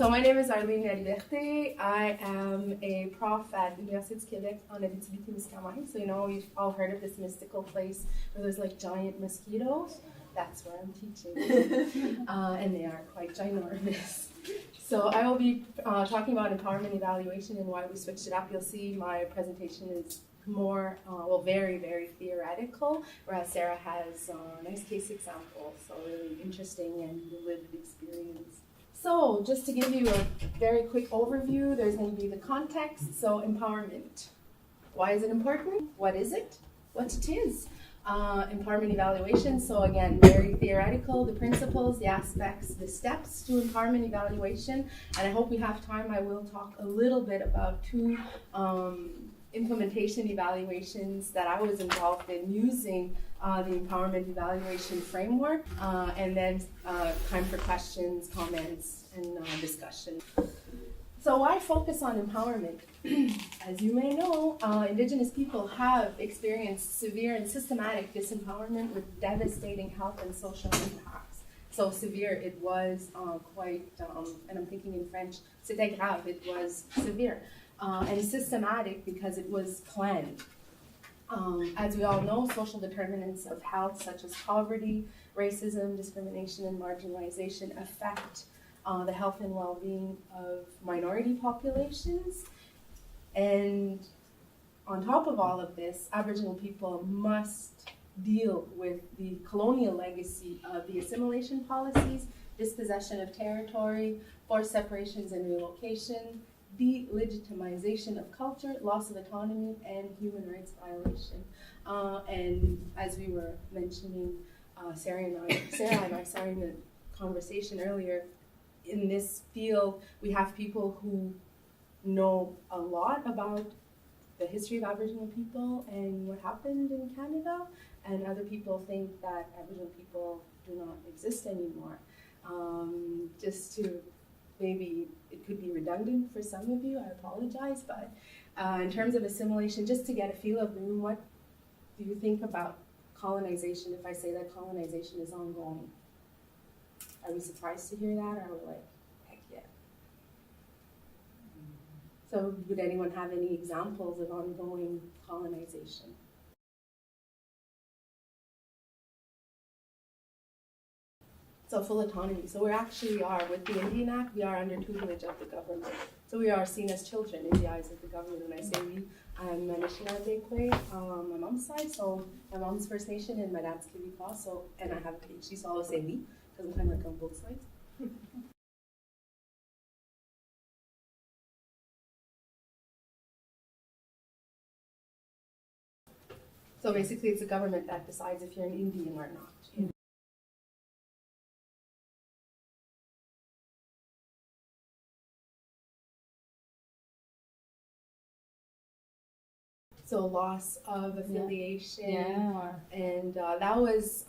So my name is Arlene Laliberté. I am a prof at Université du Québec en Abitibi-Témiscamingue. So you've all heard of this mystical place where there's like giant mosquitoes. That's where I'm teaching, and they are quite ginormous. So I will be talking about empowerment evaluation and why we switched it up. You'll see my presentation is more, very, very theoretical, whereas Sarah has a nice case example, so really interesting and lived experience. So just to give you a very quick overview, there's going to be the context. So empowerment. Why is it important? What is it? What it is? Empowerment evaluation. So again, very theoretical, the principles, the aspects, the steps to empowerment evaluation. And I hope we have time. I will talk a little bit about two implementation evaluations that I was involved in using the empowerment evaluation framework, and then time for questions, comments, and discussion. So why focus on empowerment? As you may know, Indigenous people have experienced severe and systematic disempowerment with devastating health and social impacts. So severe, it was quite, and I'm thinking in French, c'était grave, it was severe. And systematic because it was planned. As we all know, social determinants of health such as poverty, racism, discrimination, and marginalization affect the health and well-being of minority populations. And on top of all of this, Aboriginal people must deal with the colonial legacy of the assimilation policies, dispossession of territory, forced separations and relocation, delegitimization of culture, loss of autonomy, and human rights violation. And as we were mentioning, Sarah and I, in the conversation earlier, in this field, we have people who know a lot about the history of Aboriginal people and what happened in Canada, and other people think that Aboriginal people do not exist anymore. Just to maybe it could be redundant for some of you, I apologize, but in terms of assimilation, just to get a feel of the room, what do you think about colonization if I say that colonization is ongoing? Are we surprised to hear that, or are we like, heck yeah? So would anyone have any examples of ongoing colonization? So full autonomy. So we actually are, with the Indian Act, we are under tutelage of the government. So we are seen as children in the eyes of the government. When I say we, I'm Laliberté on my mom's side. So my mom's First Nation and my dad's Québécois. So, and I have a PhD, so I always say we, because I'm kind of like on both sides. So basically it's the government that decides if you're an Indian or not. So loss of affiliation, and that was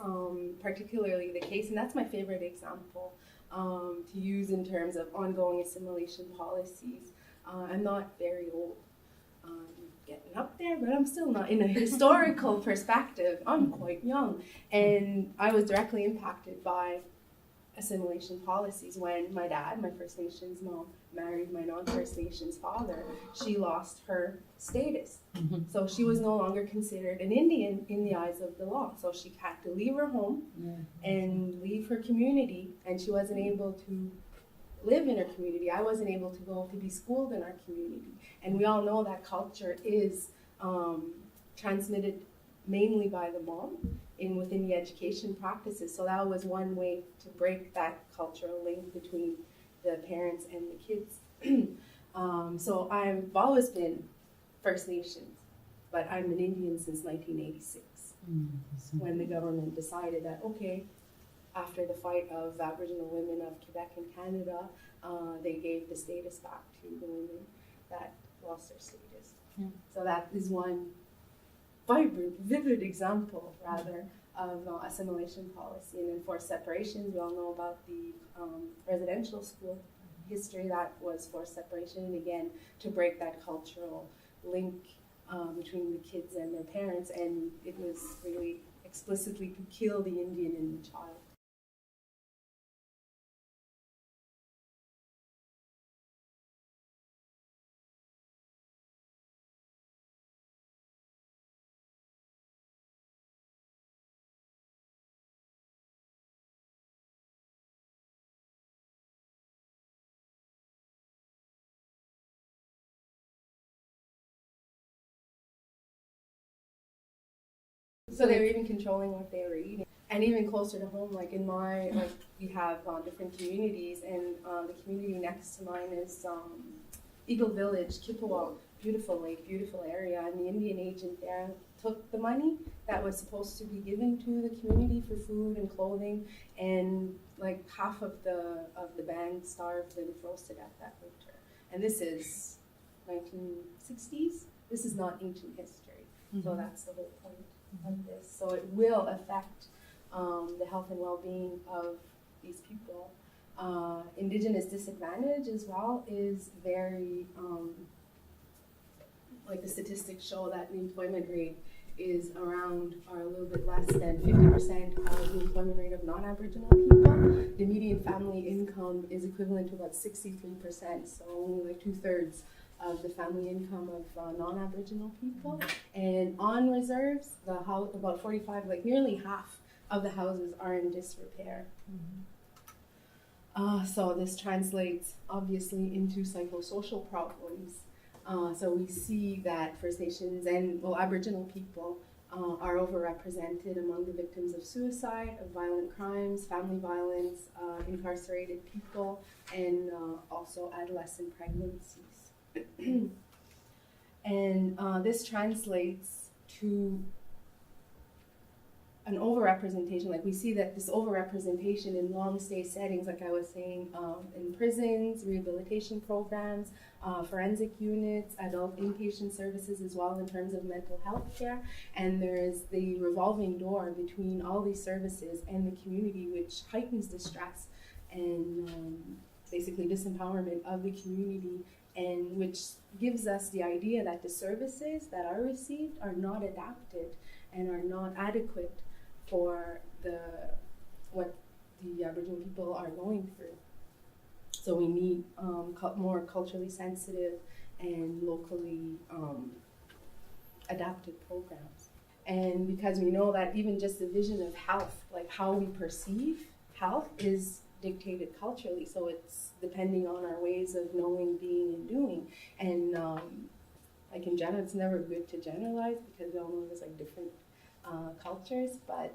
particularly the case, and that's my favorite example to use in terms of ongoing assimilation policies. I'm not very old, getting up there, but I'm still not. In a historical perspective, I'm quite young, and I was directly impacted by assimilation policies. When my dad, my First Nations mom, married my non-First Nations father, she lost her status. So she was no longer considered an Indian in the eyes of the law. So she had to leave her home and leave her community, and she wasn't able to live in her community. I wasn't able to go to be schooled in our community. And we all know that culture is transmitted mainly by the mom within the education practices. So that was one way to break that cultural link between the parents and the kids. So I've always been First Nations, but I'm an Indian since 1986, when the government decided that, okay, after the fight of Aboriginal women of Quebec and Canada, they gave the status back to the women that lost their status. So that is one vibrant, vivid example, rather, of assimilation policy. And then forced separations, we all know about the residential school history that was forced separation, and again, to break that cultural link between the kids and their parents, and it was really explicitly to kill the Indian in the child. So they were even controlling what they were eating. And even closer to home, like in my, like we have different communities, and the community next to mine is Eagle Village, Kippawa, beautiful lake, beautiful area. And the Indian agent there took the money that was supposed to be given to the community for food and clothing, and like half of the band starved and froze to death that winter. And this is 1960s. This is not ancient history. Mm-hmm. So that's the whole point of this. So it will affect the health and well-being of these people. Indigenous disadvantage as well is very, like the statistics show that the employment rate is around or a little bit less than 50% of the employment rate of non-Aboriginal people. The median family income is equivalent to about 63%, so only like 2/3 of the family income of non-Aboriginal people. And on reserves, the house, about 45, like nearly half of the houses are in disrepair. So this translates obviously into psychosocial problems. So we see that First Nations and Aboriginal people are overrepresented among the victims of suicide, of violent crimes, family violence, incarcerated people, and also adolescent pregnancies. And this translates to an overrepresentation. Like we see that this overrepresentation in long stay settings, like I was saying, in prisons, rehabilitation programs, forensic units, adult inpatient services as well in terms of mental health care. And there's the revolving door between all these services and the community, which heightens distress and basically disempowerment of the community, and which gives us the idea that the services that are received are not adapted and are not adequate for what the Aboriginal people are going through. So we need more culturally sensitive and locally adapted programs. And because we know that even just the vision of health, like how we perceive health, is dictated culturally. So it's depending on our ways of knowing, being, and doing. And like in general, it's never good to generalize because we all know there's like different cultures, but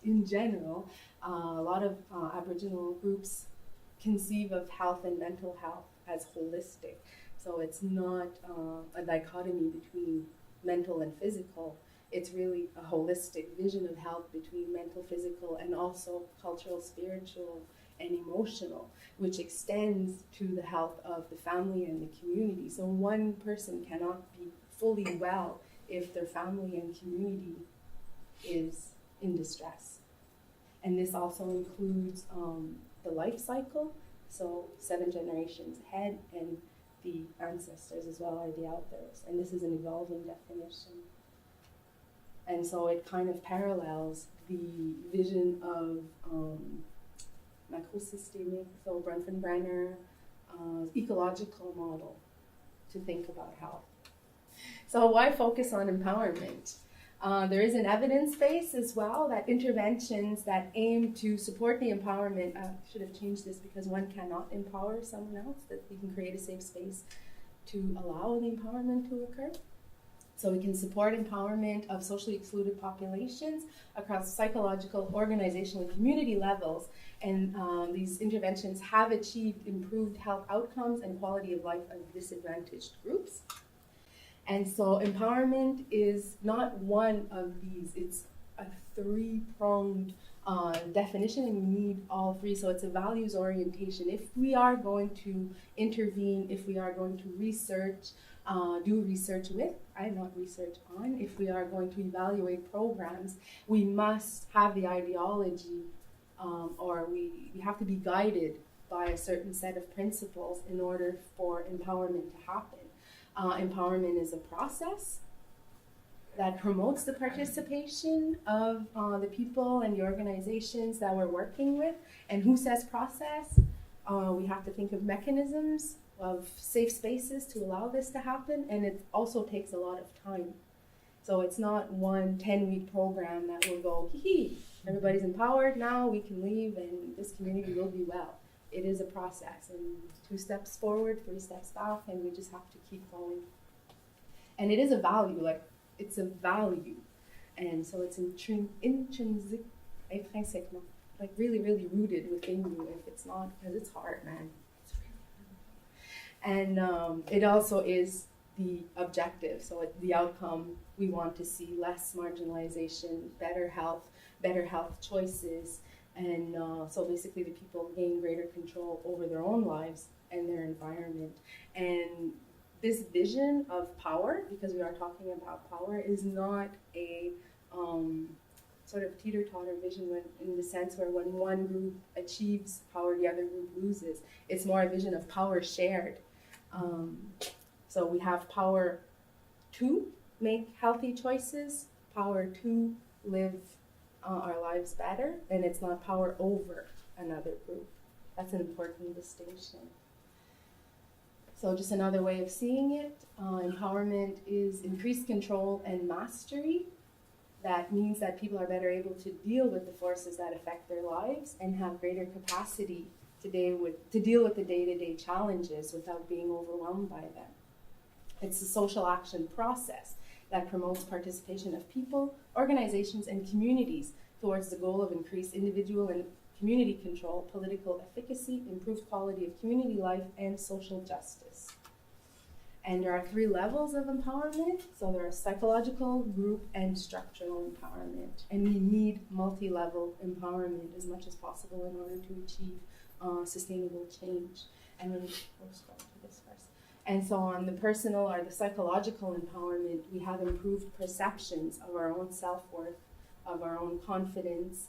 in general, a lot of Aboriginal groups conceive of health and mental health as holistic. So it's not a dichotomy between mental and physical. It's really a holistic vision of health between mental, physical, and also cultural, spiritual, and emotional, which extends to the health of the family and the community. So one person cannot be fully well if their family and community is in distress. And this also includes the life cycle, so 7 generations ahead, and the ancestors as well are the others. And this is an evolving definition. And so it kind of parallels the vision of macrosystemic, so Brenner, ecological model to think about health. So why focus on empowerment? There is an evidence base as well that interventions that aim to support the empowerment, I should have changed this because one cannot empower someone else, that we can create a safe space to allow the empowerment to occur. So we can support empowerment of socially excluded populations across psychological, organizational, and community levels. And these interventions have achieved improved health outcomes and quality of life of disadvantaged groups. And so empowerment is not one of these, it's a 3-pronged definition, and we need all 3. So it's a values orientation. If we are going to intervene, if we are going to research, do research with, not research on, if we are going to evaluate programs, we must have the ideology or we have to be guided by a certain set of principles in order for empowerment to happen. Empowerment is a process that promotes the participation of the people and the organizations that we're working with. And who says process? We have to think of mechanisms of safe spaces to allow this to happen, and it also takes a lot of time. So it's not one 10-week program that will go, everybody's empowered, now we can leave and this community will be well. It is a process, and 2 steps forward, 3 steps back, and we just have to keep going. And it is a value, like it's a value. And so it's intrinsic, intrinsèquement, like really, really rooted within you. If it's not, because it's hard, man. It's really hard. And it also is the objective, so the outcome we want to see: less marginalization, better health choices, and so basically the people gain greater control over their own lives and their environment. And this vision of power, because we are talking about power, is not a sort of teeter-totter vision in the sense where when one group achieves power, the other group loses. It's more a vision of power shared. So we have power to make healthy choices, power to live our lives better, and it's not power over another group. That's an important distinction. So just another way of seeing it, empowerment is increased control and mastery. That means that people are better able to deal with the forces that affect their lives and have greater capacity to deal with the day-to-day challenges without being overwhelmed by them. It's a social action process that promotes participation of people, organizations, and communities towards the goal of increased individual and community control, political efficacy, improved quality of community life, and social justice. And there are 3 levels of empowerment. So there are psychological, group, and structural empowerment. And we need multi-level empowerment as much as possible in order to achieve sustainable change. And then we'll scroll to this first. And so on the personal or the psychological empowerment, we have improved perceptions of our own self-worth, of our own confidence.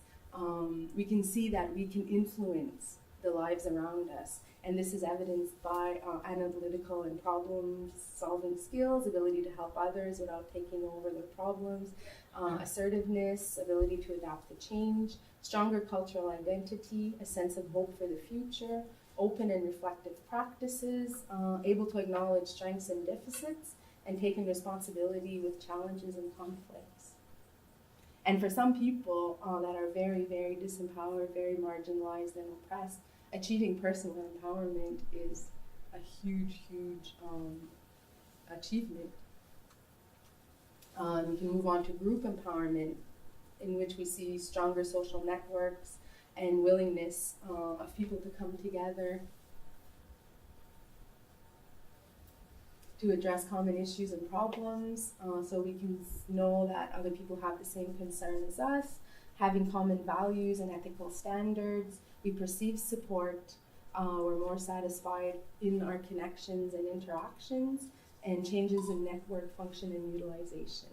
We can see that we can influence the lives around us. And this is evidenced by analytical and problem-solving skills, ability to help others without taking over their problems, assertiveness, ability to adapt to change, stronger cultural identity, a sense of hope for the future, open and reflective practices, able to acknowledge strengths and deficits, and taking responsibility with challenges and conflicts. And for some people that are very, very disempowered, very marginalized and oppressed, achieving personal empowerment is a huge, huge achievement. We can move on to group empowerment, in which we see stronger social networks and willingness of people to come together to address common issues and problems, so we can know that other people have the same concern as us, having common values and ethical standards. We perceive support, we're more satisfied in our connections and interactions, and changes in network function and utilization.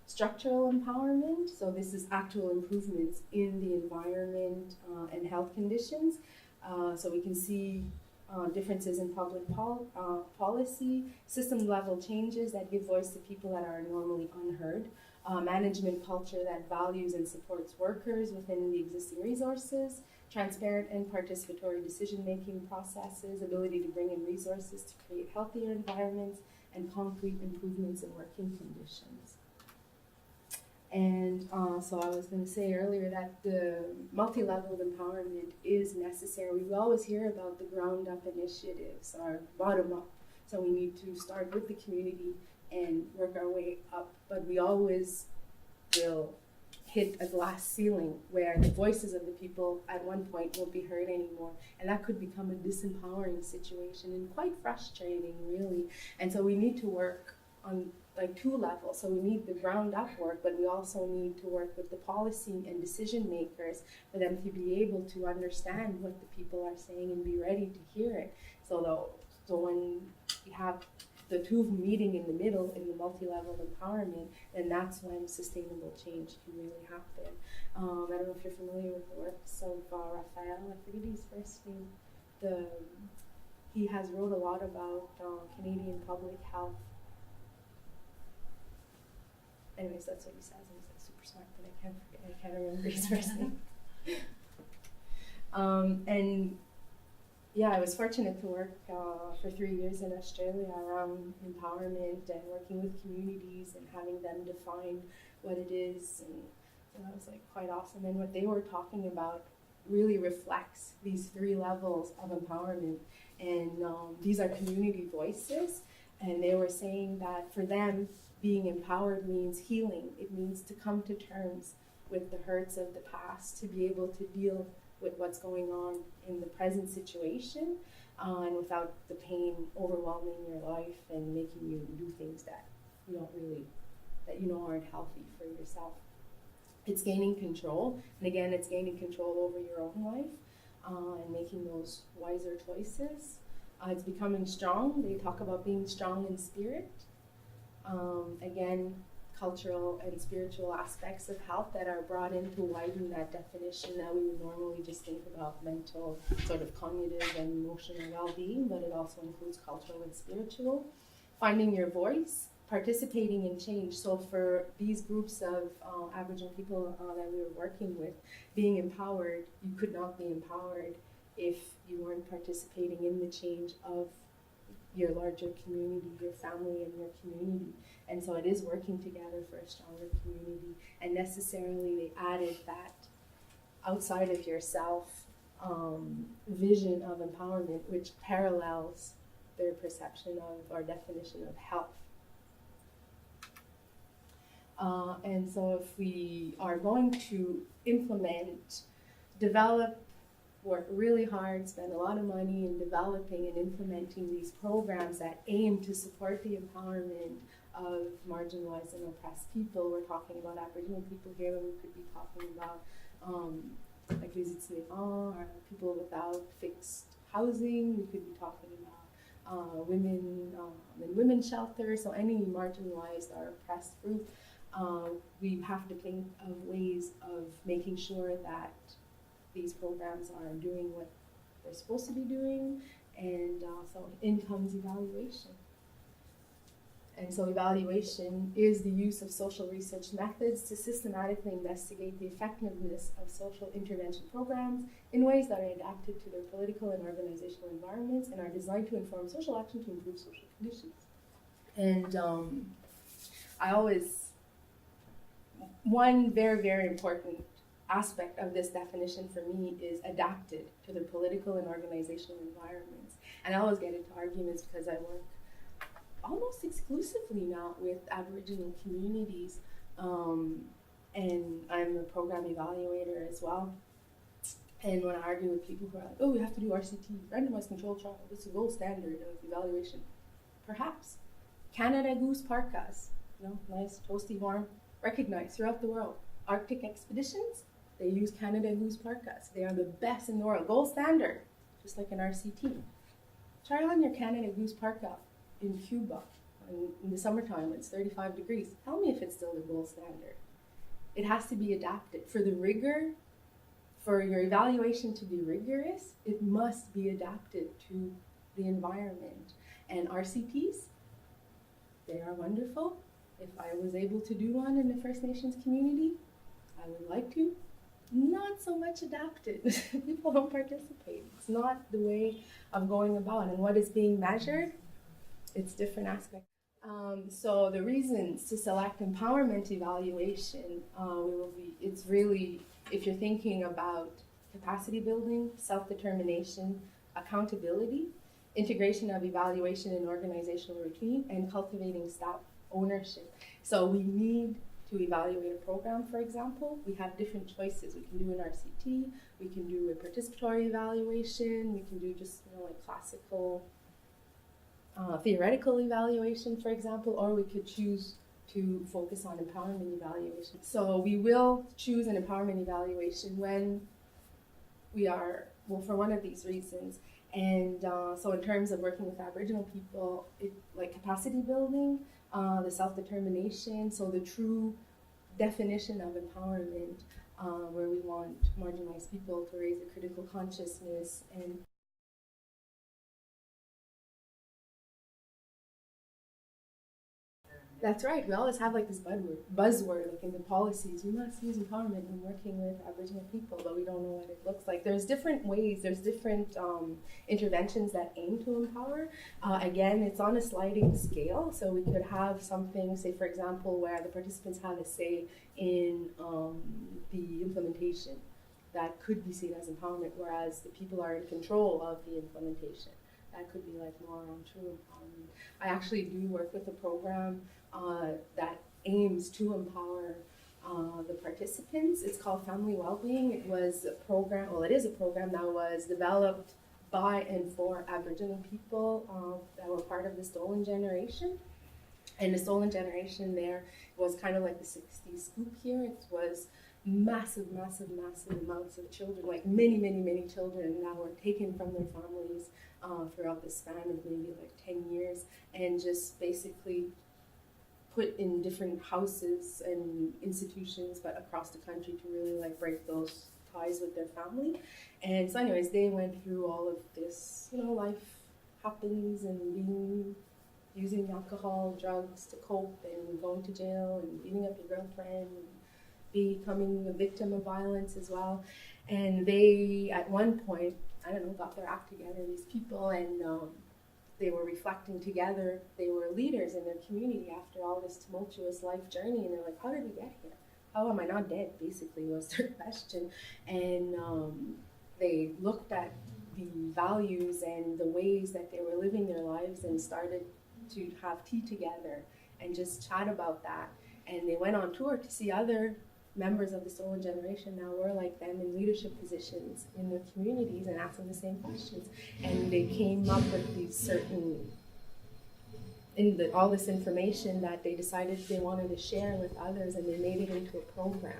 Structural empowerment, so this is actual improvements in the environment and health conditions. So we can see differences in public policy, system-level changes that give voice to people that are normally unheard, management culture that values and supports workers within the existing resources, transparent and participatory decision-making processes, ability to bring in resources to create healthier environments, and concrete improvements in working conditions. And so I was going to say earlier that the multi-level empowerment is necessary. We always hear about the ground-up initiatives or bottom-up. So we need to start with the community and work our way up. But we always will hit a glass ceiling where the voices of the people at one point won't be heard anymore. And that could become a disempowering situation and quite frustrating, really. And so we need to work on like 2 levels. So we need the ground up work, but we also need to work with the policy and decision makers for them to be able to understand what the people are saying and be ready to hear it. So when you have the 2 of them meeting in the middle in the multi-level empowerment, then that's when sustainable change can really happen. I don't know if you're familiar with the works of Raphael, I forget his first name. He has wrote a lot about Canadian public health. Anyways, that's what he says. He's like super smart, but I can't remember his first name. And yeah, I was fortunate to work for 3 years in Australia around empowerment and working with communities and having them define what it is, and so that was like quite awesome. And what they were talking about really reflects these 3 levels of empowerment, and these are community voices. And they were saying that for them, being empowered means healing. It means to come to terms with the hurts of the past, to be able to deal with what's going on in the present situation, and without the pain overwhelming your life and making you do things that you don't really, that you know aren't healthy for yourself. It's gaining control, and again, it's gaining control over your own life and making those wiser choices. It's becoming strong. They talk about being strong in spirit. Again, cultural and spiritual aspects of health that are brought in to widen that definition that we would normally just think about mental, sort of cognitive and emotional well-being, but it also includes cultural and spiritual. Finding your voice, participating in change. So for these groups of Aboriginal people that we were working with, being empowered, you could not be empowered if you weren't participating in the change of your larger community, your family and your community. And so it is working together for a stronger community. And necessarily they added that outside of yourself vision of empowerment, which parallels their perception of or definition of health. And so if we are going to implement, develop, work really hard, spend a lot of money in developing and implementing these programs that aim to support the empowerment of marginalized and oppressed people. We're talking about Aboriginal people here, and we could be talking about like visits or people without fixed housing. We could be talking about women in women's shelters, so any marginalized or oppressed group. We have to think of ways of making sure that these programs are doing what they're supposed to be doing, and so in comes evaluation. And so evaluation is the use of social research methods to systematically investigate the effectiveness of social intervention programs in ways that are adapted to their political and organizational environments and are designed to inform social action to improve social conditions. And one very, very important aspect of this definition for me is adapted to the political and organizational environments. And I always get into arguments because I work almost exclusively now with Aboriginal communities, and I'm a program evaluator as well. And when I argue with people who are like, oh, we have to do RCT, randomized controlled trial, it's a gold standard of evaluation. Perhaps. Canada Goose parkas, nice, toasty, warm, recognized throughout the world. Arctic expeditions, they use Canada Goose parkas. They are the best in the world, gold standard, just like an RCT. Try on your Canada Goose parka in Cuba in the summertime when it's 35 degrees. Tell me if it's still the gold standard. It has to be adapted. For the rigor, for your evaluation to be rigorous, it must be adapted to the environment. And RCTs, they are wonderful. If I was able to do one in the First Nations community, I would like to. Not so much adapted. People don't participate. It's not the way of going about. And what is being measured, it's different aspects. So the reasons to select empowerment evaluation, it's really, if you're thinking about capacity building, self-determination, accountability, integration of evaluation in organizational routine, and cultivating staff ownership. So we need to evaluate a program, for example. We have different choices. We can do an RCT, we can do a participatory evaluation, we can do just like classical theoretical evaluation, for example, or we could choose to focus on empowerment evaluation. So we will choose an empowerment evaluation when we are, well, for one of these reasons. And so in terms of working with Aboriginal people, like capacity building, the self-determination, so the true definition of empowerment, where we want marginalized people to raise a critical consciousness and that's right. We always have like this buzzword like in the policies. We must use empowerment when working with Aboriginal people, but we don't know what it looks like. There's different ways. There's different interventions that aim to empower. Again, it's on a sliding scale. So we could have something, say for example, where the participants have a say in the implementation. That could be seen as empowerment, whereas the people are in control of the implementation. That could be like more on true empowerment. I actually do work with a program that aims to empower the participants. It's called Family Wellbeing. It was a program, well, it is a program that was developed by and for Aboriginal people that were part of the Stolen Generation. And the Stolen Generation there was kind of like the 60s scoop here. It was massive, massive, massive amounts of children, like many, many, many children that were taken from their families throughout the span of maybe like 10 years and just basically put in different houses and institutions, but across the country to really like break those ties with their family. And so anyways, they went through all of this, life happens and using alcohol, drugs to cope and going to jail and beating up your girlfriend and becoming a victim of violence as well. And they, at one point, got their act together, these people, and they were reflecting together. They were leaders in their community after all this tumultuous life journey, and they're like, how did we get here? How am I not dead, basically, was their question. And they looked at the values and the ways that they were living their lives and started to have tea together and just chat about that. And they went on tour to see other members of the Stolen Generation that were like them in leadership positions in their communities and asked them the same questions. And they came up with these certain, all this information that they decided they wanted to share with others, and they made it into a program.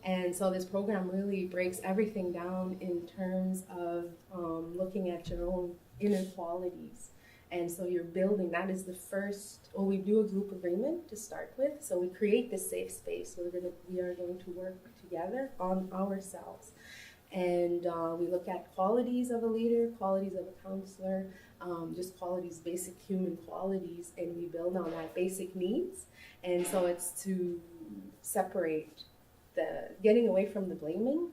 And so this program really breaks everything down in terms of looking at your own inner qualities. And so you're building, that is the first, we do a group agreement to start with. So we create this safe space where we are going to work together on ourselves. And we look at qualities of a leader, qualities of a counselor, just qualities, basic human qualities, and we build on that basic needs. And so it's to separate getting away from the blaming.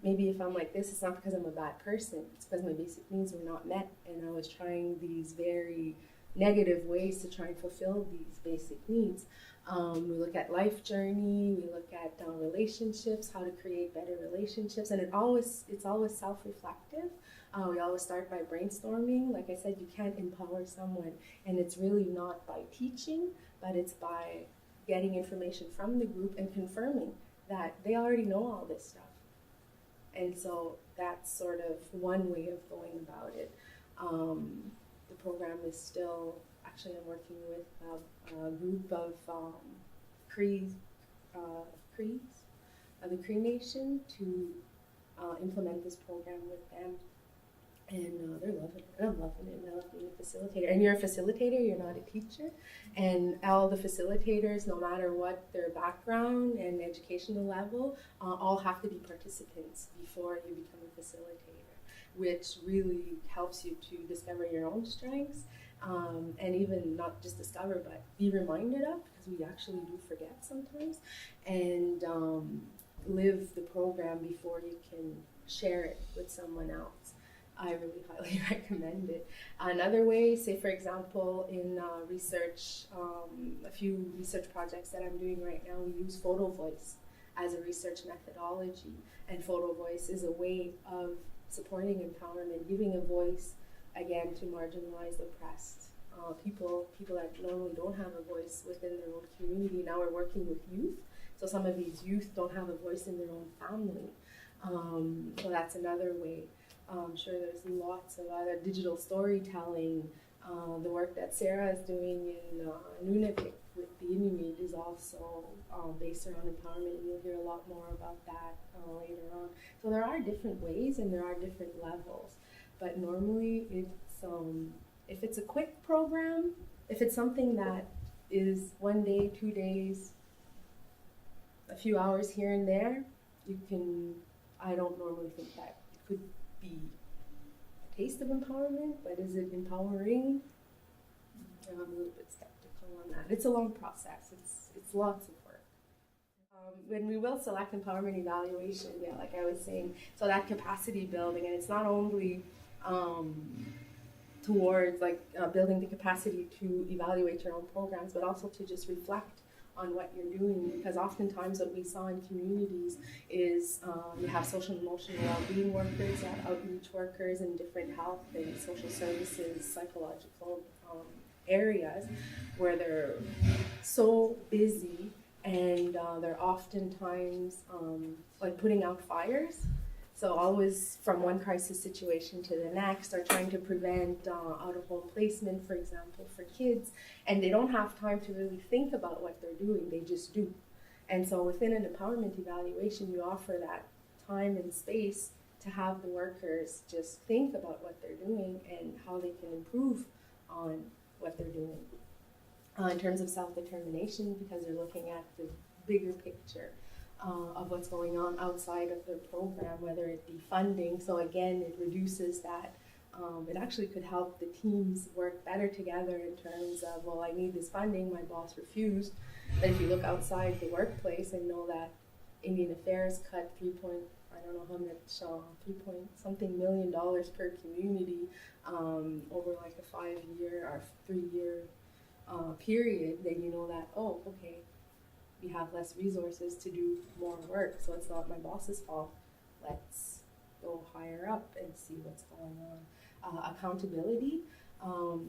Maybe if I'm like this, it's not because I'm a bad person, it's because my basic needs were not met, and I was trying these very negative ways to try and fulfill these basic needs. We look at life journey, we look at relationships, how to create better relationships, and it's always self-reflective. We always start by brainstorming. Like I said, you can't empower someone, and it's really not by teaching, but it's by getting information from the group and confirming that they already know all this stuff. And so that's sort of one way of going about it. The program is still, actually I'm working with a group of Crees, the Cree Nation, to implement this program with them. And they're loving it, and I'm loving it, and I love being a facilitator. And you're a facilitator, you're not a teacher. And all the facilitators, no matter what their background and educational level, all have to be participants before you become a facilitator, which really helps you to discover your own strengths, and even not just discover, but be reminded of, because we actually do forget sometimes, and live the program before you can share it with someone else. I really highly recommend it. Another way, say for example, in research, a few research projects that I'm doing right now, we use photo voice as a research methodology. And photo voice is a way of supporting empowerment, giving a voice, again, to marginalized, oppressed people that normally don't have a voice within their own community. Now we're working with youth. So some of these youth don't have a voice in their own family. So that's another way. I'm sure there's lots of other digital storytelling. The work that Sarah is doing in Nunavik with the Inuit is also based around empowerment, and you'll hear a lot more about that later on. So there are different ways and there are different levels, but normally it's if it's a quick program, if it's something that is 1 day, 2 days, a few hours here and there, you can, I don't normally think that it could be a taste of empowerment, but is it empowering? I'm a little bit skeptical on that. It's a long process. It's lots of work. When we will select empowerment evaluation, yeah, like I was saying, so that capacity building, and it's not only towards building the capacity to evaluate your own programs, but also to just reflect on what you're doing, because oftentimes what we saw in communities is you have social and emotional well-being workers, you have outreach workers, and different health and social services, psychological areas where they're so busy and they're oftentimes like putting out fires. So always from one crisis situation to the next, or trying to prevent out-of-home placement, for example, for kids, and they don't have time to really think about what they're doing, they just do. And so within an empowerment evaluation, you offer that time and space to have the workers just think about what they're doing and how they can improve on what they're doing. In terms of self-determination, because they're looking at the bigger picture of what's going on outside of their program, whether it be funding. So again, it reduces that. It actually could help the teams work better together in terms of, well, I need this funding, my boss refused. But if you look outside the workplace and know that Indian Affairs cut 3 point something million per community over like a 5-year or 3-year period, then you know that, oh, okay, we have less resources to do more work, so it's not my boss's fault. Let's go higher up and see what's going on. Accountability,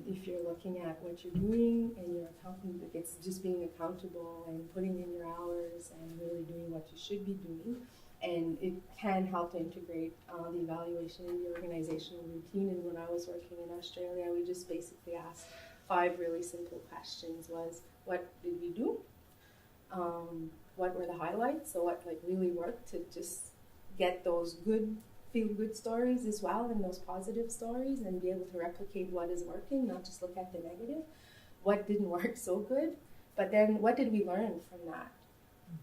if you're looking at what you're doing and you're accounting, it's just being accountable and putting in your hours and really doing what you should be doing. And it can help to integrate the evaluation in the organizational routine. And when I was working in Australia, we just basically asked 5 really simple questions. Was, what did we do? What were the highlights? So what like really worked to just get those good, feel-good stories as well, and those positive stories, and be able to replicate what is working, not just look at the negative. What didn't work so good? But then what did we learn from that?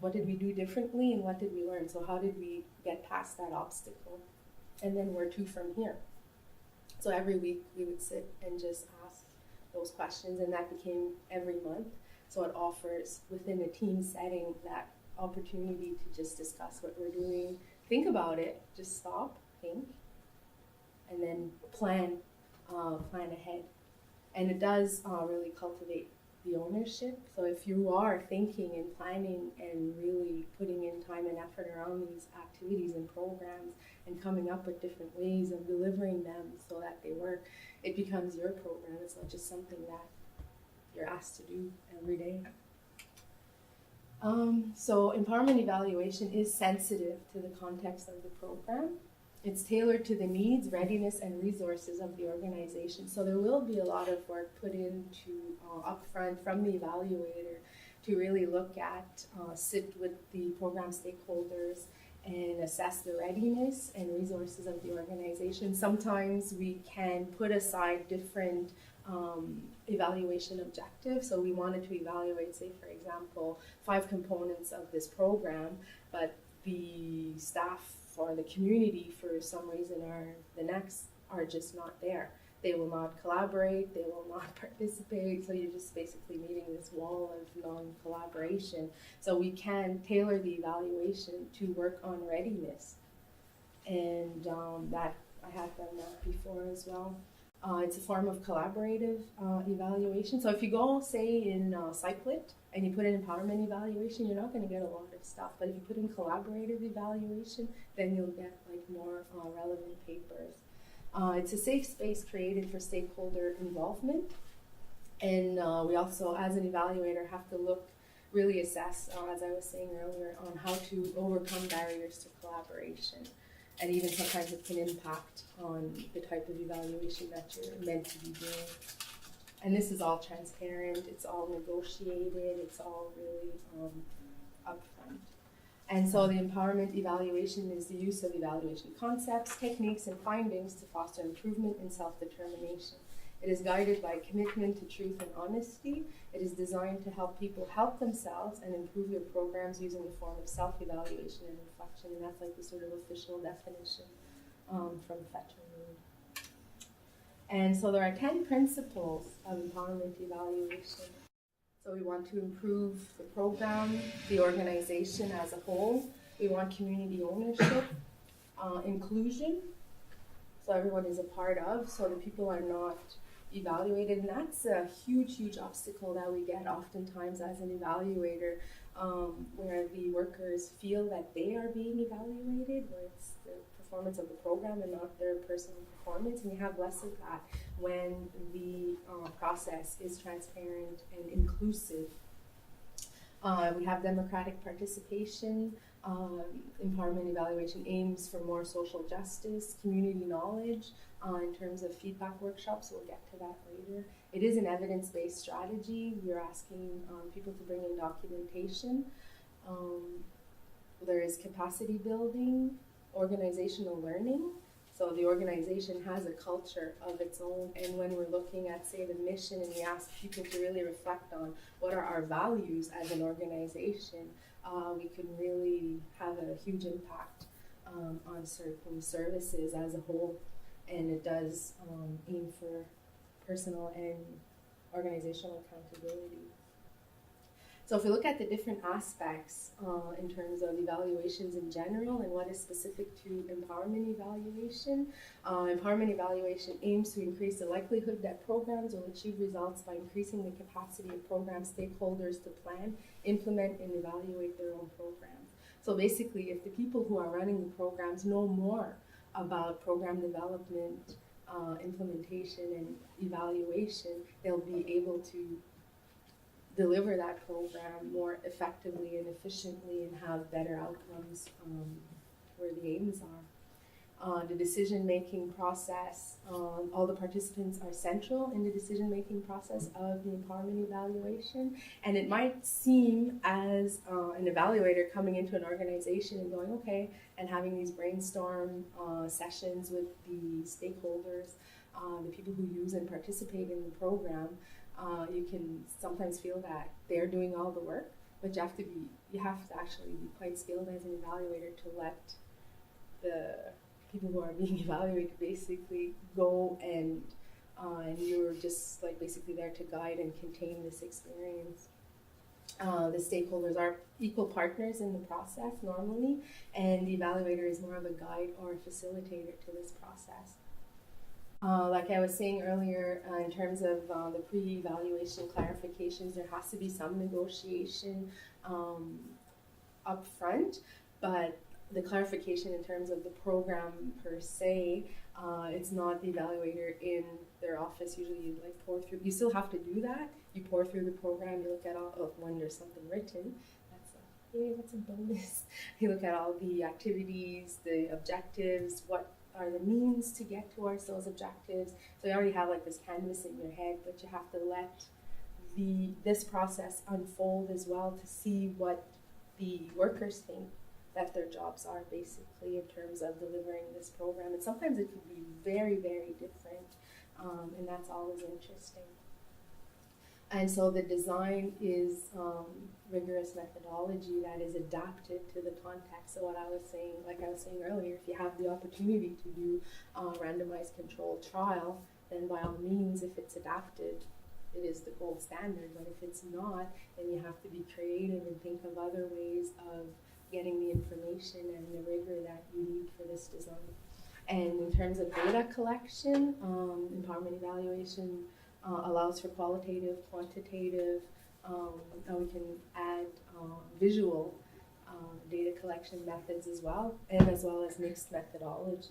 What did we do differently, and what did we learn? So how did we get past that obstacle? And then where to from here? So every week we would sit and just ask those questions, and that became every month. So it offers within a team setting that opportunity to just discuss what we're doing, think about it, just stop, think, and then plan ahead. And it does really cultivate the ownership. So if you are thinking and planning and really putting in time and effort around these activities and programs and coming up with different ways of delivering them so that they work, it becomes your program. It's not just something that you're asked to do every day. So empowerment evaluation is sensitive to the context of the program. It's tailored to the needs, readiness, and resources of the organization. So there will be a lot of work put into upfront from the evaluator to really look at, sit with the program stakeholders and assess the readiness and resources of the organization. Sometimes we can put aside different evaluation objectives. So we wanted to evaluate, say, for example, 5 components of this program, but the staff or the community for some reason or the next are just not there. They will not collaborate, they will not participate, so you're just basically meeting this wall of non-collaboration. So we can tailor the evaluation to work on readiness. And that I have done that before as well. It's a form of collaborative evaluation. So if you go, say, in Psychlit and you put in empowerment evaluation, you're not going to get a lot of stuff. But if you put in collaborative evaluation, then you'll get like more relevant papers. It's a safe space created for stakeholder involvement. And we also, as an evaluator, have to really assess, as I was saying earlier, on how to overcome barriers to collaboration. And even sometimes it can impact on the type of evaluation that you're meant to be doing. And this is all transparent, it's all negotiated, it's all really upfront. And so the empowerment evaluation is the use of evaluation concepts, techniques, and findings to foster improvement in self-determination. It is guided by commitment to truth and honesty. It is designed to help people help themselves and improve their programs using the form of self-evaluation and reflection. And that's like the sort of official definition from Fetterman. And so there are 10 principles of empowerment evaluation. So we want to improve the program, the organization as a whole. We want community ownership, inclusion, so everyone is a part of, so the people are not evaluated. And that's a huge, huge obstacle that we get oftentimes as an evaluator, where the workers feel that they are being evaluated, where it's the performance of the program and not their personal performance, and you have less of that when the process is transparent and inclusive. We have democratic participation. Empowerment evaluation aims for more social justice, community knowledge in terms of feedback workshops. We'll get to that later. It is an evidence-based strategy. We're asking people to bring in documentation. There is capacity building, organizational learning. So the organization has a culture of its own, and when we're looking at, say, the mission, and we ask people to really reflect on what are our values as an organization, we can really have a huge impact on certain services as a whole, and it does aim for personal and organizational accountability. So if we look at the different aspects in terms of evaluations in general and what is specific to empowerment evaluation, empowerment evaluation aims to increase the likelihood that programs will achieve results by increasing the capacity of program stakeholders to plan, implement, and evaluate their own programs. So basically, if the people who are running the programs know more about program development, implementation, and evaluation, they'll be able to deliver that program more effectively and efficiently and have better outcomes where the aims are. The decision-making process, all the participants are central in the decision-making process of the empowerment evaluation, and it might seem as an evaluator coming into an organization and going, okay, and having these brainstorm sessions with the stakeholders, the people who use and participate in the program, you can sometimes feel that they're doing all the work, but you have to actually be quite skilled as an evaluator to let the people who are being evaluated basically go and you're just like basically there to guide and contain this experience. The stakeholders are equal partners in the process normally, and the evaluator is more of a guide or a facilitator to this process. Like I was saying earlier, in terms of the pre-evaluation clarifications, there has to be some negotiation up front, but the clarification in terms of the program per se, it's not the evaluator in their office. Usually you like pour through, you still have to do that. You pour through the program, you look at all, when there's something written, that's a bonus. You look at all the activities, the objectives, what are the means to get towards those objectives. So you already have like this canvas in your head, but you have to let this process unfold as well to see what the workers think that their jobs are basically in terms of delivering this program. And sometimes it could be very, very different, and that's always interesting. And so the design is rigorous methodology that is adapted to the context. So what I was saying, like I was saying earlier, if you have the opportunity to do a randomized controlled trial, then by all means, if it's adapted, it is the gold standard. But if it's not, then you have to be creative and think of other ways of getting the information and the rigor that you need for this design. And in terms of data collection, empowerment evaluation allows for qualitative, quantitative, and we can add visual data collection methods as well as mixed methodologies.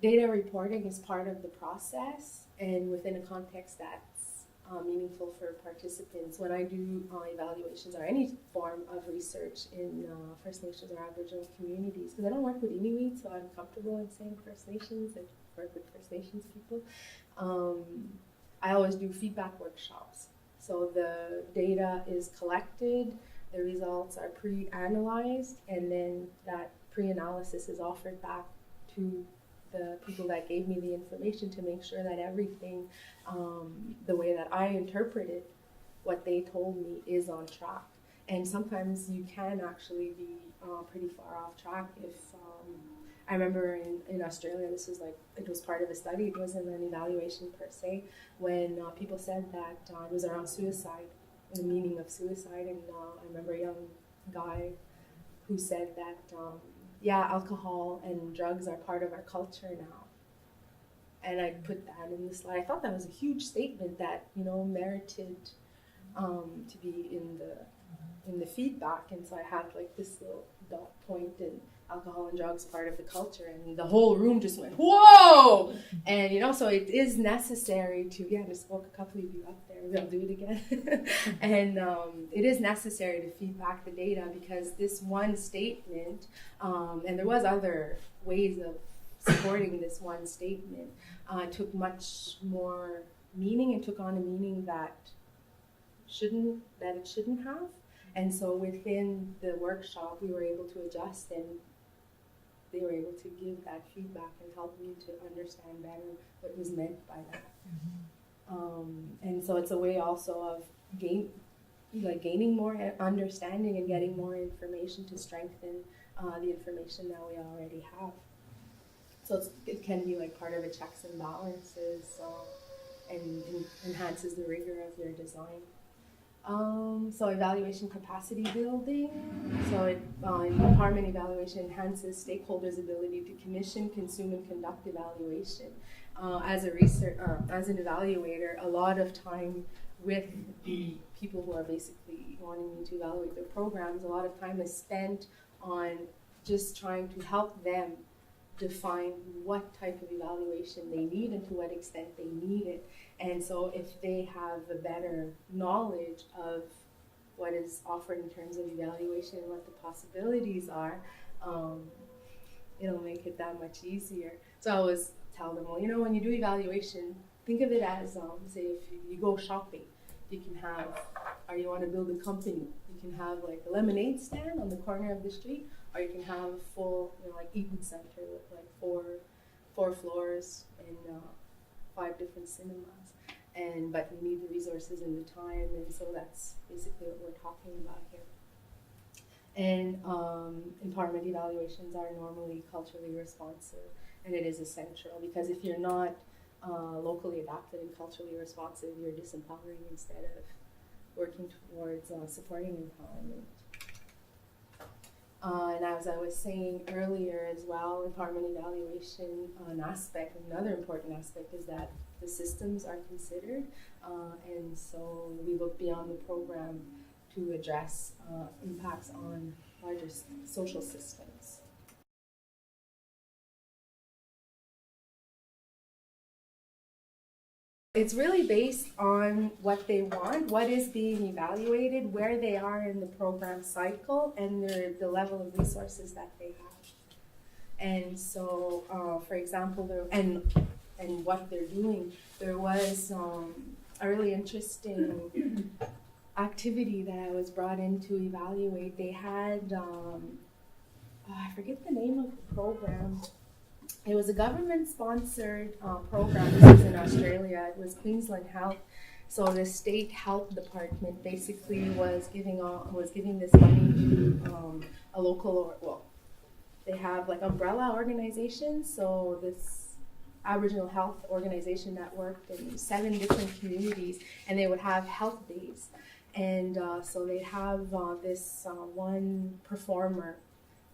Data reporting is part of the process, and within a context that's meaningful for participants. When I do evaluations or any form of research in First Nations or Aboriginal communities, because I don't work with Inuit, so I'm comfortable in saying First Nations, I work with First Nations people, I always do feedback workshops. So the data is collected, the results are pre-analyzed, and then that pre-analysis is offered back to the people that gave me the information to make sure that everything, the way that I interpreted what they told me, is on track. And sometimes you can actually be pretty far off track. If I remember in Australia, this was like, it was part of a study, it wasn't an evaluation per se, when people said that it was around suicide, the meaning of suicide, and I remember a young guy who said that yeah, alcohol and drugs are part of our culture now. And I put that in the slide. I thought that was a huge statement that, merited to be in in the feedback, and so I had like this little dot point, and alcohol and drugs part of the culture, and the whole room just went whoa. And so it is necessary to, I just woke a couple of you up there, maybe I'll do it again. And it is necessary to feed back the data, because this one statement, and there was other ways of supporting this one statement, took much more meaning and took on a meaning that it shouldn't have. And so within the workshop, we were able to adjust, and they were able to give that feedback and help me to understand better what was meant by that. And so it's a way also of gaining more understanding and getting more information to strengthen the information that we already have. So it can be like part of a checks and balances, and enhances the rigor of your design. So evaluation capacity building. So empowerment evaluation enhances stakeholders' ability to commission, consume, and conduct evaluation. As an evaluator, a lot of time with the people who are basically wanting me to evaluate their programs, a lot of time is spent on just trying to help them define what type of evaluation they need and to what extent they need it. And so if they have a better knowledge of what is offered in terms of evaluation and what the possibilities are, it'll make it that much easier. So I always tell them, well, when you do evaluation, think of it as, say, if you go shopping, you can have, or you want to build a company, you can have like a lemonade stand on the corner of the street, or you can have a full, like Eaton Center with like four floors and 5 different cinemas. But you need the resources and the time, and so that's basically what we're talking about here. And empowerment evaluations are normally culturally responsive, and it is essential, because if you're not locally adapted and culturally responsive, you're disempowering instead of working towards supporting empowerment. And as I was saying earlier as well, empowerment evaluation, another important aspect is that the systems are considered, and so we look beyond the program to address impacts on larger social systems. It's really based on what they want, what is being evaluated, where they are in the program cycle, and the level of resources that they have. And so, for example, and what they're doing, there was a really interesting activity that I was brought in to evaluate. They had, I forget the name of the program. It was a government-sponsored program. This was in Australia. It was Queensland Health. So the state health department basically was giving this money to a local, they have like umbrella organizations. So this Aboriginal health organization that worked in 7 different communities, and they would have health days. And so they'd have this one performer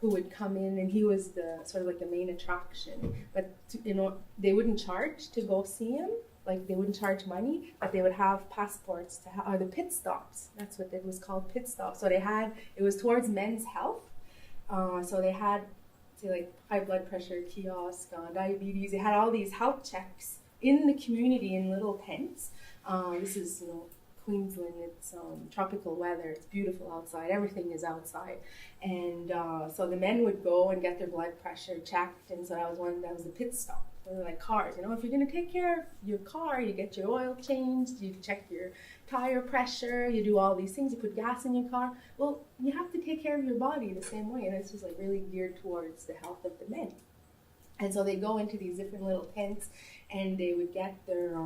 who would come in, and he was the sort of like the main attraction. But they wouldn't charge to go see him, like they wouldn't charge money, but they would have passports or the pit stops. That's what it was called, pit stops. So it was towards men's health. So they had, say, like high blood pressure kiosk, diabetes. They had all these health checks in the community in little tents. This is, Queensland, it's tropical weather, it's beautiful outside, everything is outside. And so the men would go and get their blood pressure checked, and so that was the pit stop. They're like cars, if you're gonna take care of your car, you get your oil changed, you check your tire pressure, you do all these things, you put gas in your car. Well, you have to take care of your body the same way, and it's just like really geared towards the health of the men. And so they go into these different little tents, and they would get their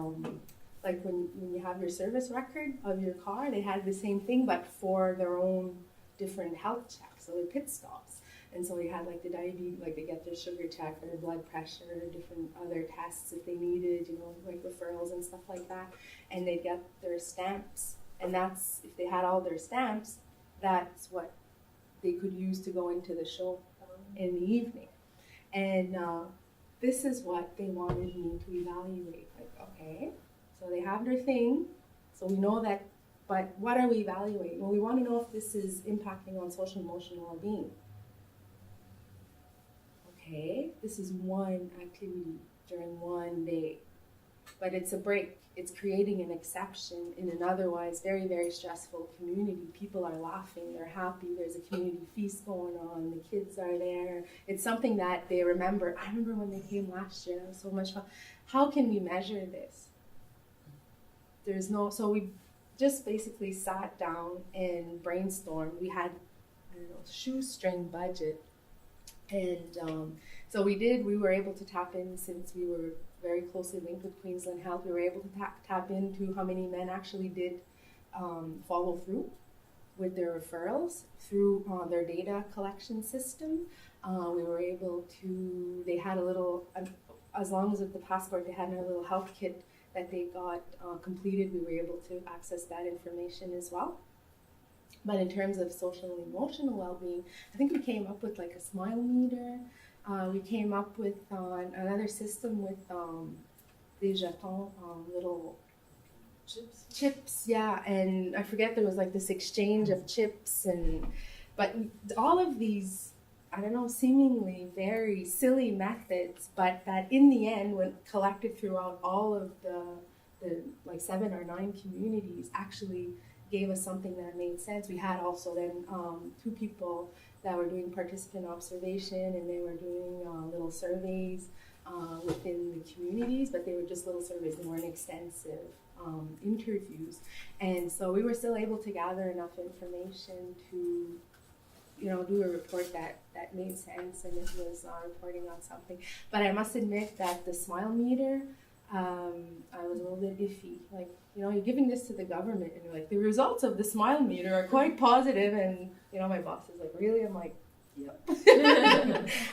like when you have your service record of your car, they had the same thing, but for their own different health checks, so their pit stops. And so they had like the diabetes, like they get their sugar check or their blood pressure, different other tests if they needed, like referrals and stuff like that. And they'd get their stamps. And that's, if they had all their stamps, that's what they could use to go into the show in the evening. And this is what they wanted me to evaluate. Like, okay, so they have their thing. So we know that But what are we evaluating? Well, we want to know if this is impacting on social and emotional well-being. Okay, this is one activity during one day, but it's a break. It's creating an exception in an otherwise very, very stressful community. People are laughing, they're happy, there's a community feast going on, the kids are there. It's something that they remember. I remember when they came last year, it was so much fun. How can we measure this? There's no, so we just basically sat down and brainstormed. We had, I don't know, shoestring budget. And so we were able to tap in, since we were very closely linked with Queensland Health, we were able to tap into how many men actually did follow through with their referrals through their data collection system. We were able to, they had a little, as long as with the passport, they had a little health kit that they got completed. We were able to access that information as well. But in terms of social and emotional well-being, I think we came up with like a smile meter. We came up with another system with des jetons, little chips, yeah. And I forget, there was like this exchange of chips, but all of these, I don't know, seemingly very silly methods, but that in the end, when collected throughout all of the like 7 or 9 communities, actually gave us something that made sense. We had also then 2 people that were doing participant observation, and they were doing little surveys within the communities, but they were just little surveys. They weren't extensive interviews. And so we were still able to gather enough information to, you know, do a report that made sense, and it was reporting on something. But I must admit that the smile meter, I was a little bit iffy. Like, you know, you're giving this to the government, and you're like, the results of the smile meter are quite positive, and, you know, my boss is like, really? I'm like, yep.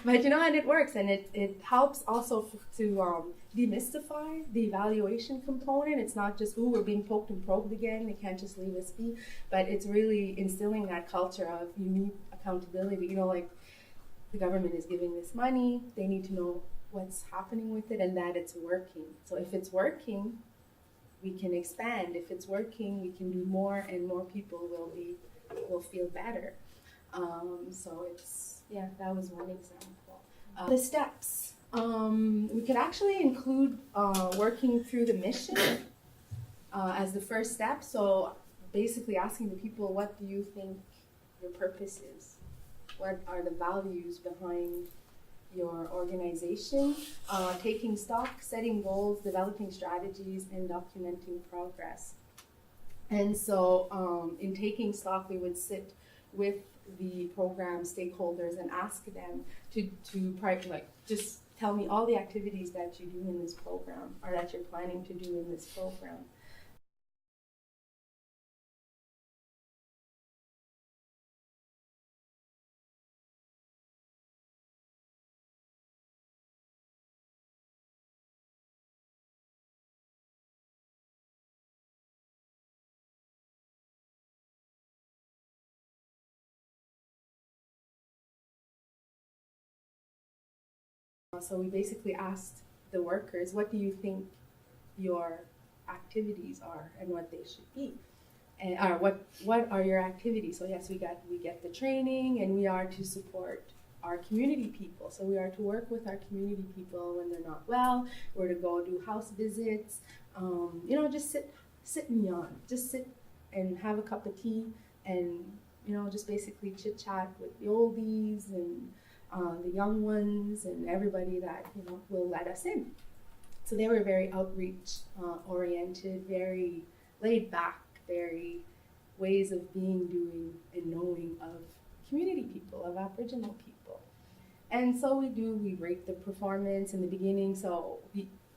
But, you know, and it works, and it helps also to demystify the evaluation component. It's not just, ooh, we're being poked and probed again, they can't just leave us be, but it's really instilling that culture of you need accountability. You know, like, the government is giving this money, they need to know what's happening with it and that it's working. So if it's working, we can expand. If it's working, we can do more, and more people will feel better. So it's, yeah, that was one example. The steps. We could actually include working through the mission as the first step. So basically asking the people, what do you think your purpose is? What are the values behind your organization? Taking stock, setting goals, developing strategies, and documenting progress. And so in taking stock, we would sit with the program stakeholders and ask them to like, just tell me all the activities that you do in this program, or that you're planning to do in this program. So we basically asked the workers, what do you think your activities are and what they should be? And what are your activities? So yes, we get the training, and we are to support our community people. So we are to work with our community people when they're not well. We're to go do house visits. You know, just sit and yawn. Just sit and have a cup of tea, and, you know, just basically chit chat with the oldies and the young ones and everybody that, you know, will let us in. So they were very outreach oriented, very laid back, very ways of being, doing, and knowing of community people, of Aboriginal people. And so we rate the performance in the beginning. So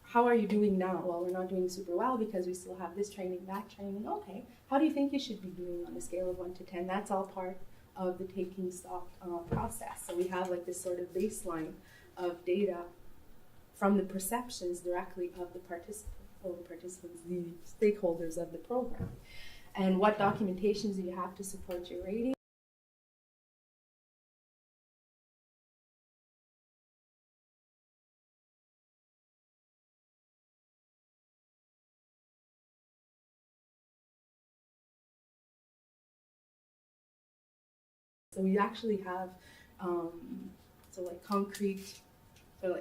how are you doing now? Well, we're not doing super well because we still have this training, that training. Okay, how do you think you should be doing on a scale of 1 to 10? That's all part of the taking stock process. So we have like this sort of baseline of data from the perceptions directly of the participants, the stakeholders of the program. And what documentations do you have to support your rating? So we actually have concrete,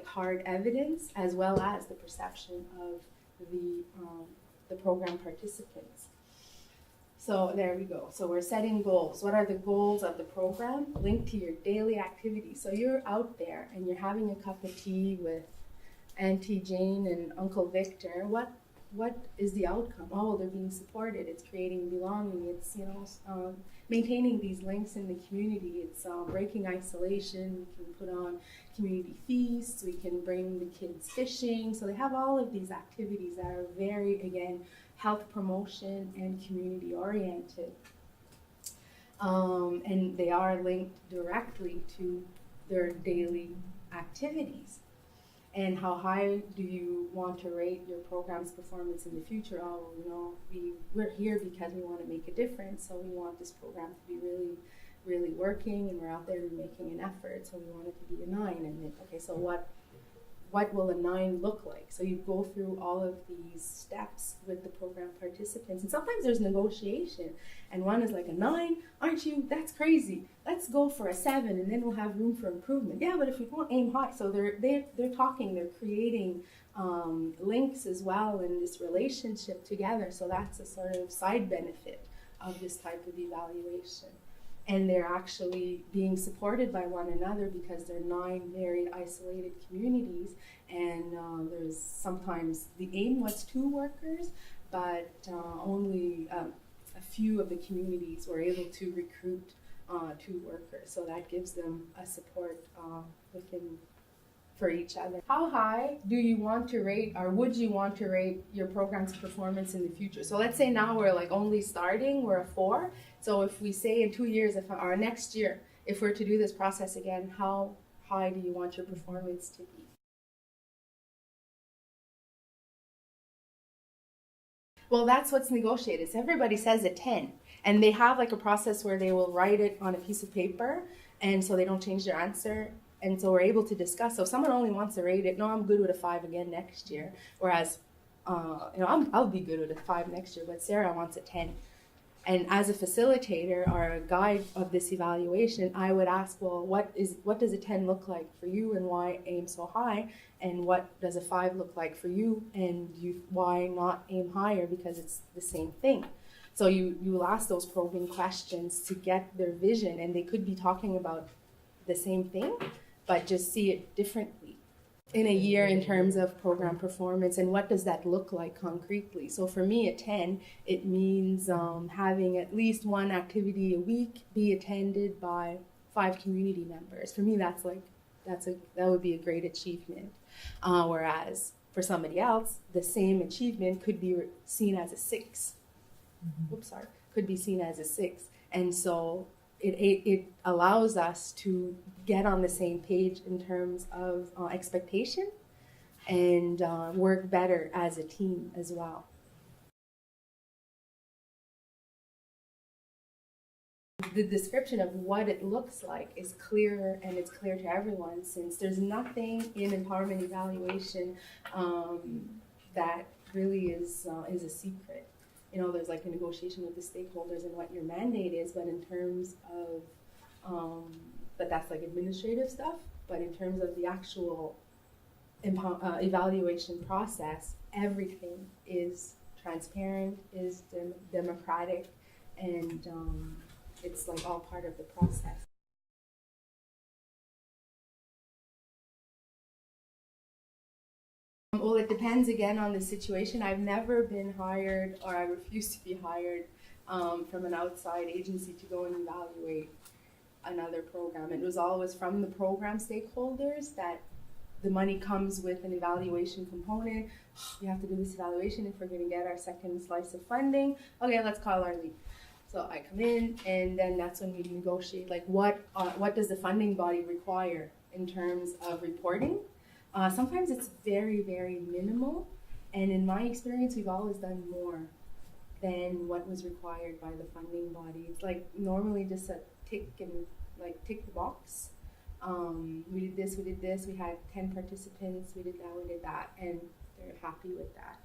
hard evidence, as well as the perception of the program participants. So there we go. So we're setting goals. What are the goals of the program? Linked to your daily activity. So you're out there and you're having a cup of tea with Auntie Jane and Uncle Victor. What is the outcome? Oh, well, they're being supported. It's creating belonging. It's maintaining these links in the community. It's breaking isolation. We can put on community feasts. We can bring the kids fishing. So they have all of these activities that are very, again, health promotion and community oriented. And they are linked directly to their daily activities. And how high do you want to rate your program's performance in the future? Oh, we're here because we want to make a difference. So we want this program to be really, really working, and we're out there making an effort. So we want it to be a 9. And then, okay, so what will a 9 look like? So you go through all of these steps with the program participants, and sometimes there's negotiation, and one is like, a 9, aren't you? That's crazy. Let's go for a 7, and then we'll have room for improvement. Yeah, but if we won't aim high, so they're talking, they're creating links as well in this relationship together. So that's a sort of side benefit of this type of evaluation. And they're actually being supported by one another because they're 9 very isolated communities, and there's sometimes the aim was 2 workers, but only a few of the communities were able to recruit 2 workers. So that gives them a support within for each other. How high do you want to rate, or would you want to rate your program's performance in the future? So let's say now we're only starting, we're a 4. So if we say in 2 years, or next year, if we're to do this process again, how high do you want your performance to be? Well, that's what's negotiated. So everybody says a 10, and they have a process where they will write it on a piece of paper, and so they don't change their answer. And so we're able to discuss. So if someone only wants to rate it, no, I'm good with a 5 again next year. Whereas, I'll be good with a 5 next year, but Sarah wants a 10. And as a facilitator or a guide of this evaluation, I would ask, well, what does a 10 look like for you, and why aim so high? And what does a 5 look like for you, and why not aim higher? Because it's the same thing. So you will ask those probing questions to get their vision, and they could be talking about the same thing, but just see it differently in a year in terms of program performance, and what does that look like concretely. So for me, a 10, it means having at least 1 activity a week be attended by 5 community members. For me, that would be a great achievement. Whereas for somebody else, the same achievement could be seen as a 6. Could be seen as a 6. And so it allows us to get on the same page in terms of expectation, and work better as a team as well. The description of what it looks like is clearer, and it's clear to everyone, since there's nothing in empowerment evaluation that really is a secret. There's a negotiation with the stakeholders and what your mandate is, but in terms of, but that's administrative stuff. But in terms of the actual evaluation process, everything is transparent, is democratic, and it's all part of the process. Well, it depends again on the situation. I've never been hired, or I refuse to be hired from an outside agency to go and evaluate another program. It was always from the program stakeholders that the money comes with an evaluation component. We have to do this evaluation if we're going to get our second slice of funding. Okay, let's call Arlene. So I come in, and then that's when we negotiate, what does the funding body require in terms of reporting? Sometimes it's very, very minimal, and in my experience, we've always done more than what was required by the funding body. It's normally just a tick and tick the box. We did this, we had 10 participants, we did that, and they're happy with that.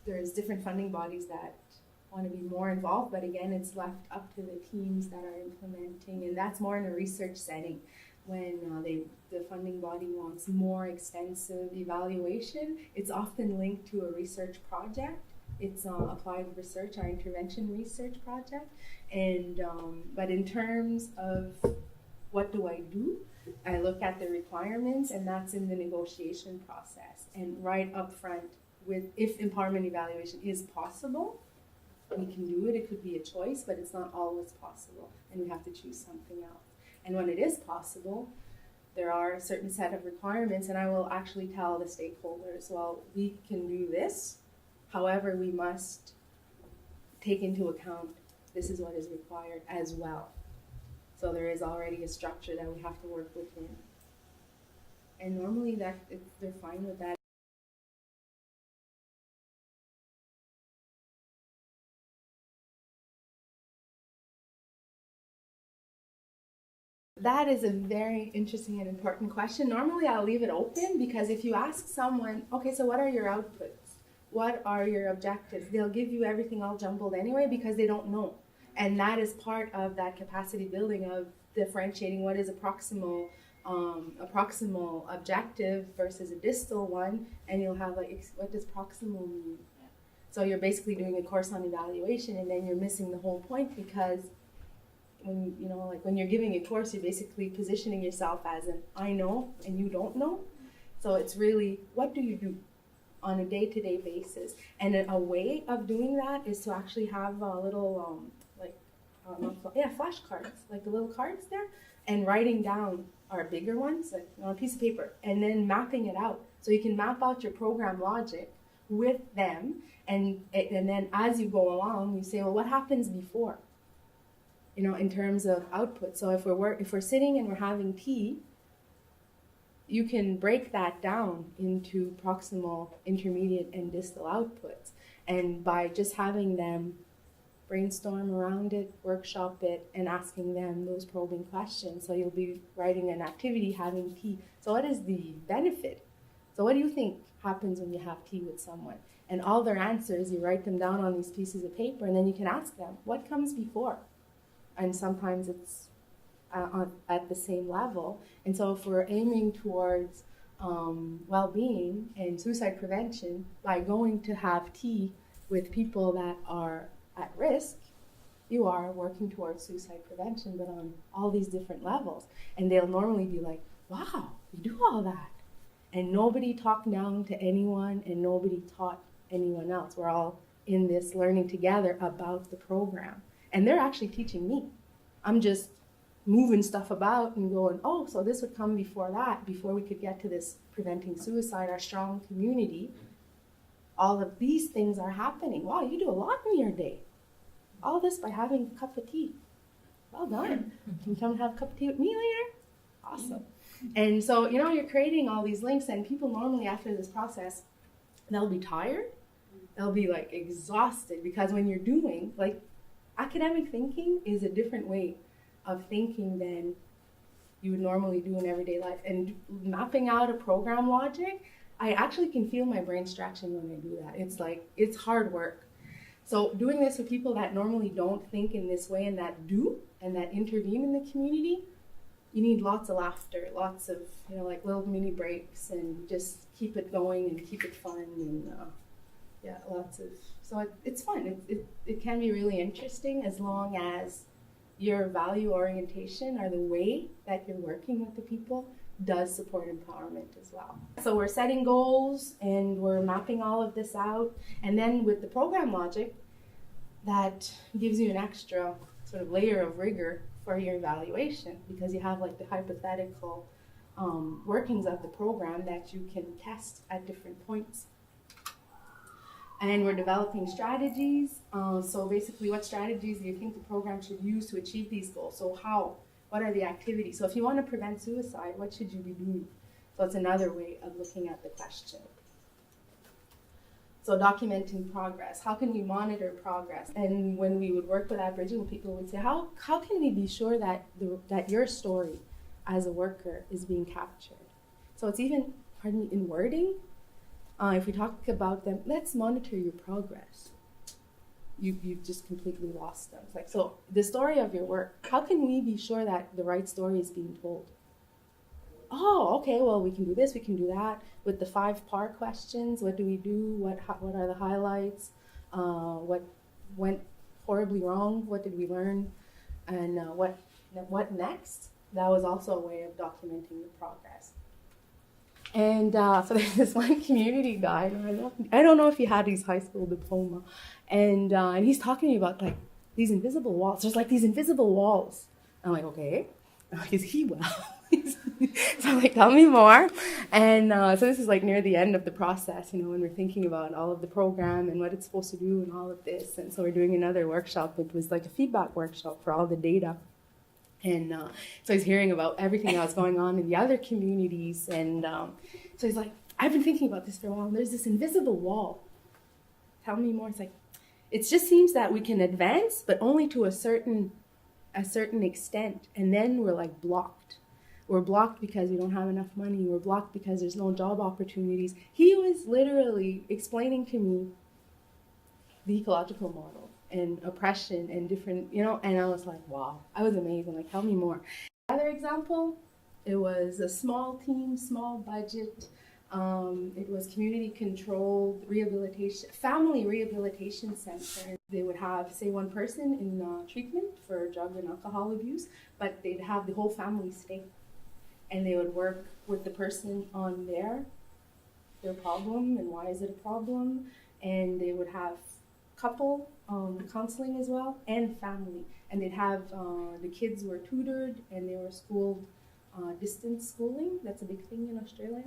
There's different funding bodies that want to be more involved, but again, it's left up to the teams that are implementing, and that's more in a research setting. When the funding body wants more extensive evaluation, it's often linked to a research project. It's applied research, our intervention research project. And but in terms of what do, I look at the requirements, and that's in the negotiation process. And right up front, with if empowerment evaluation is possible, we can do it. It could be a choice, but it's not always possible, and we have to choose something else. And when it is possible, there are a certain set of requirements, and I will actually tell the stakeholders, well, we can do this, however, we must take into account this is what is required as well. So there is already a structure that we have to work within. And normally they're fine with that. That is a very interesting and important question. Normally I'll leave it open, because if you ask someone, okay, so what are your outputs? What are your objectives? They'll give you everything all jumbled anyway, because they don't know. And that is part of that capacity building of differentiating what is a proximal objective versus a distal one. And you'll have like, what does proximal mean? So you're basically doing a course on evaluation, and then you're missing the whole point, because when you're giving a course, you're basically positioning yourself as an I know and you don't know. So it's really, what do you do on a day-to-day basis? And a way of doing that is to actually have a little flashcards, like the little cards there, and writing down our bigger ones, like on a piece of paper, and then mapping it out. So you can map out your program logic with them, and then as you go along, you say, well, what happens before? In terms of output. So if we're sitting and we're having tea, you can break that down into proximal, intermediate, and distal outputs. And by just having them brainstorm around it, workshop it, and asking them those probing questions. So you'll be writing an activity, having tea. So what is the benefit? So what do you think happens when you have tea with someone? And all their answers, you write them down on these pieces of paper, and then you can ask them, what comes before? And sometimes it's at the same level. And so if we're aiming towards well-being and suicide prevention by going to have tea with people that are at risk, you are working towards suicide prevention, but on all these different levels. And they'll normally be like, wow, you do all that. And nobody talked down to anyone, and nobody taught anyone else. We're all in this learning together about the program. And they're actually teaching me. I'm just moving stuff about and going, oh, so this would come before that, before we could get to this preventing suicide, our strong community. All of these things are happening. Wow, you do a lot in your day. All this by having a cup of tea. Well done. Can you come and have a cup of tea with me later? Awesome. And so, you're creating all these links, and people normally after this process, they'll be tired. They'll be like exhausted, because when you're doing, like, academic thinking is a different way of thinking than you would normally do in everyday life. And mapping out a program logic, I actually can feel my brain stretching when I do that. It's like, it's hard work. So doing this with people that normally don't think in this way, and that do, and that intervene in the community, you need lots of laughter, lots of, like little mini breaks, and just keep it going and keep it fun, and lots of, so it's fun. It can be really interesting, as long as your value orientation, or the way that you're working with the people, does support empowerment as well. So we're setting goals, and we're mapping all of this out. And then with the program logic, that gives you an extra sort of layer of rigor for your evaluation, because you have like the hypothetical workings of the program that you can test at different points. And we're developing strategies. So basically, what strategies do you think the program should use to achieve these goals? So what are the activities? So if you want to prevent suicide, what should you be doing? So it's another way of looking at the question. So documenting progress. How can we monitor progress? And when we would work with Aboriginal people, we'd say, how can we be sure that that your story as a worker is being captured? So it's even, in wording. If we talk about them, let's monitor your progress. you've just completely lost them. It's like, so the story of your work, how can we be sure that the right story is being told? Oh, okay, well, we can do this, we can do that. With the 5 PAR questions, what do we do? What are the highlights? What went horribly wrong? What did we learn? And what next? That was also a way of documenting the progress. And so there's this one community guy, I don't know if he had his high school diploma, and he's talking to me about like these invisible walls. There's like these invisible walls. I'm like, okay, is he well? So I'm like, tell me more. And so this is like near the end of the process, you know, when we're thinking about all of the program and what it's supposed to do and all of this. And so we're doing another workshop, which was like a feedback workshop for all the data. And so he's hearing about everything that was going on in the other communities. And so he's like, I've been thinking about this for a while. And there's this invisible wall. Tell me more. It's like, it just seems that we can advance, but only to a certain extent. And then we're like blocked. We're blocked because we don't have enough money. We're blocked because there's no job opportunities. He was literally explaining to me the ecological model and oppression and different, you know, and I was like, wow, I was amazed. I'm like, tell me more. Another example, it was a small team, small budget. It was community-controlled rehabilitation, family rehabilitation center. They would have, say, one person in treatment for drug and alcohol abuse, but they'd have the whole family stay. And they would work with the person on their problem and why is it a problem. And they would have couple counseling as well and family. And they'd have, the kids were tutored and they were schooled distance schooling. That's a big thing in Australia.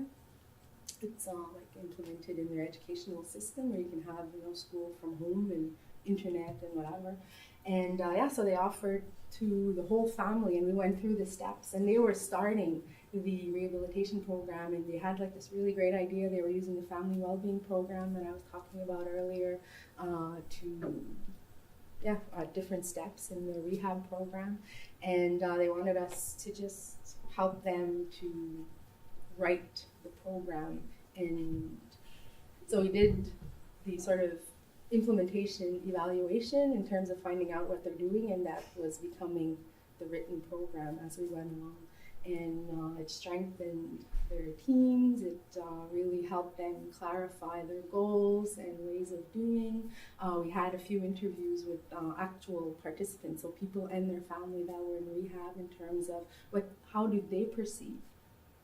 It's like implemented in their educational system where you can have, you know, school from home and internet and whatever. And yeah, so they offered to the whole family, and we went through the steps, and they were starting the rehabilitation program, and they had like this really great idea. They were using the family well-being program that I was talking about earlier different steps in the rehab program, and they wanted us to just help them to write the program. And so we did the sort of implementation evaluation in terms of finding out what they're doing, and that was becoming the written program as we went along. And it strengthened their teams. It really helped them clarify their goals and ways of doing. We had a few interviews with actual participants, so people and their family that were in rehab, in terms of how did they perceive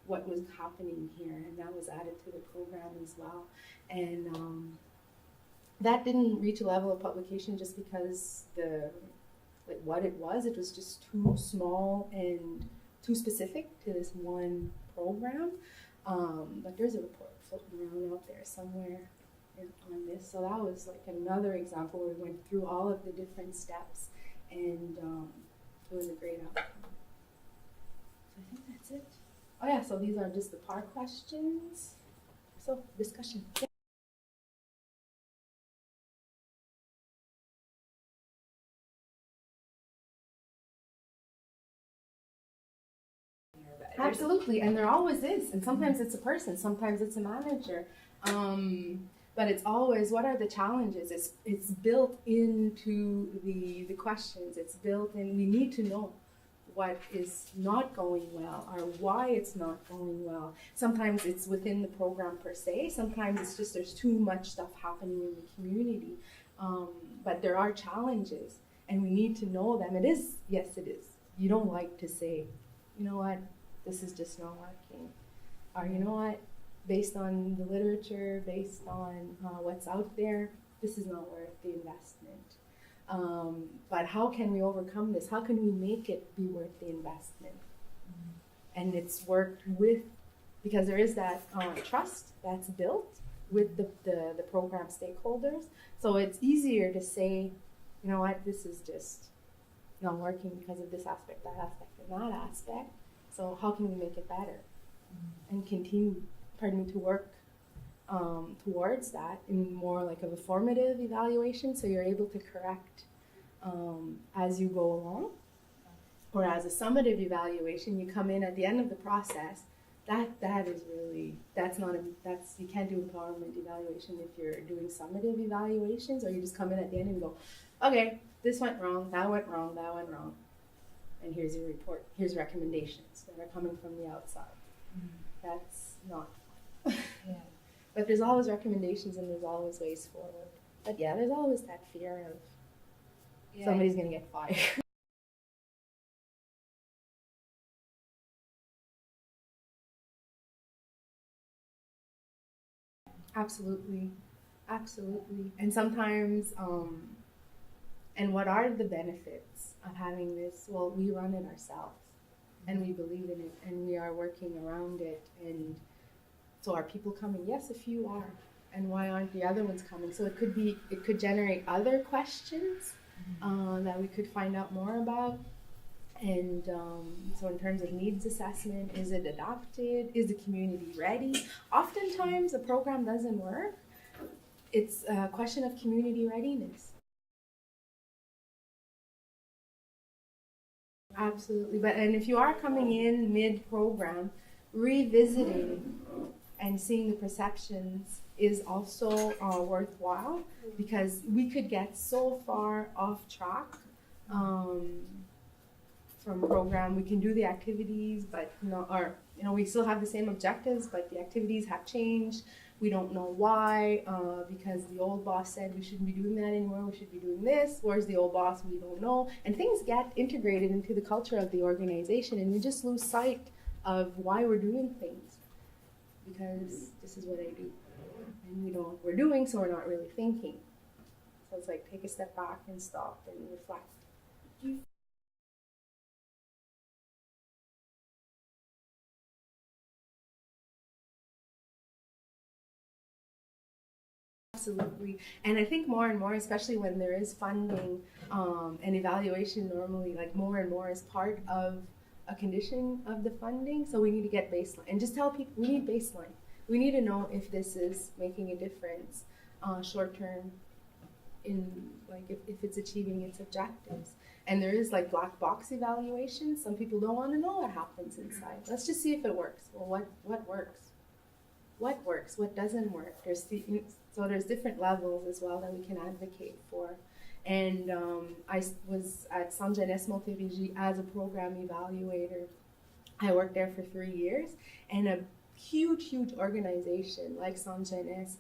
what was happening here, and that was added to the program as well. And that didn't reach a level of publication just because what it was just too small and too specific to this one program. But there's a report floating around out there somewhere on this. So that was like another example where we went through all of the different steps, and it was a great outcome. So I think that's it. Oh yeah, so these are just the PAR questions. So discussion. Yeah. Absolutely, and there always is, and sometimes it's a person, sometimes it's a manager, but it's always, what are the challenges? It's built into the questions. It's built in. We need to know what is not going well or why it's not going well. Sometimes it's within the program per se. Sometimes it's just there's too much stuff happening in the community, but there are challenges, and we need to know them. It is, yes, it is. You don't like to say, you know what, this is just not working. Or you know what, based on the literature, based on what's out there, this is not worth the investment. But how can we overcome this? How can we make it be worth the investment? Mm-hmm. And it's worked with, because there is that trust that's built with the program stakeholders. So it's easier to say, you know what, this is just not working because of this aspect, that aspect, and that aspect. So how can we make it better? Mm-hmm. And continue, to work towards that in more like of a formative evaluation, so you're able to correct as you go along. Or as a summative evaluation, you come in at the end of the process That is really, you can't do empowerment evaluation if you're doing summative evaluations, or you just come in at the end and go, okay, this went wrong, that went wrong, that went wrong, and here's your report, here's recommendations that are coming from the outside. That's not fun. Yeah. But there's always recommendations and there's always ways forward. But yeah, there's always that fear of somebody's gonna get fired. Absolutely, absolutely. And sometimes, and what are the benefits of having this? Well, we run it ourselves, and we believe in it, and we are working around it. And so, are people coming? Yes, a few are. And why aren't the other ones coming? So it could generate other questions that we could find out more about. And so in terms of needs assessment, is it adopted? Is the community ready? Oftentimes a program doesn't work. It's a question of community readiness. Absolutely. And if you are coming in mid-program, revisiting and seeing the perceptions is also worthwhile, because we could get so far off track from program. We can do the activities, but we still have the same objectives, but the activities have changed. We don't know why, because the old boss said we shouldn't be doing that anymore, we should be doing this. Where's the old boss? We don't know. And things get integrated into the culture of the organization, and we just lose sight of why we're doing things, because this is what I do. And we're doing, so we're not really thinking. So it's like, take a step back and stop and reflect. Absolutely. And I think more and more, especially when there is funding, and evaluation normally, like more and more is part of a condition of the funding. So we need to get baseline and just tell people we need baseline. We need to know if this is making a difference short term, in like if it's achieving its objectives. And there is like black box evaluations. Some people don't want to know what happens inside. Let's just see if it works. Well, what works? What works? What doesn't work? So there's different levels as well that we can advocate for. And I was at San Jeunesse Montérégie as a program evaluator. I worked there for 3 years, and a huge organization like San Jeunesse,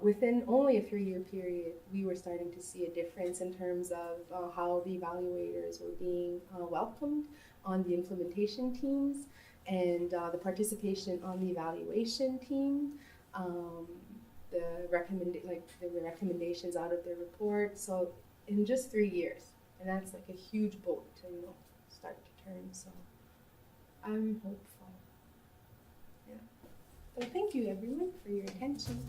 within only a 3-year period, we were starting to see a difference in terms of how the evaluators were being welcomed on the implementation teams, and the participation on the evaluation team, the recommendations out of their report. So in just 3 years, and that's like a huge boat to start to turn. So I'm hopeful. Yeah. So thank you everyone for your attention.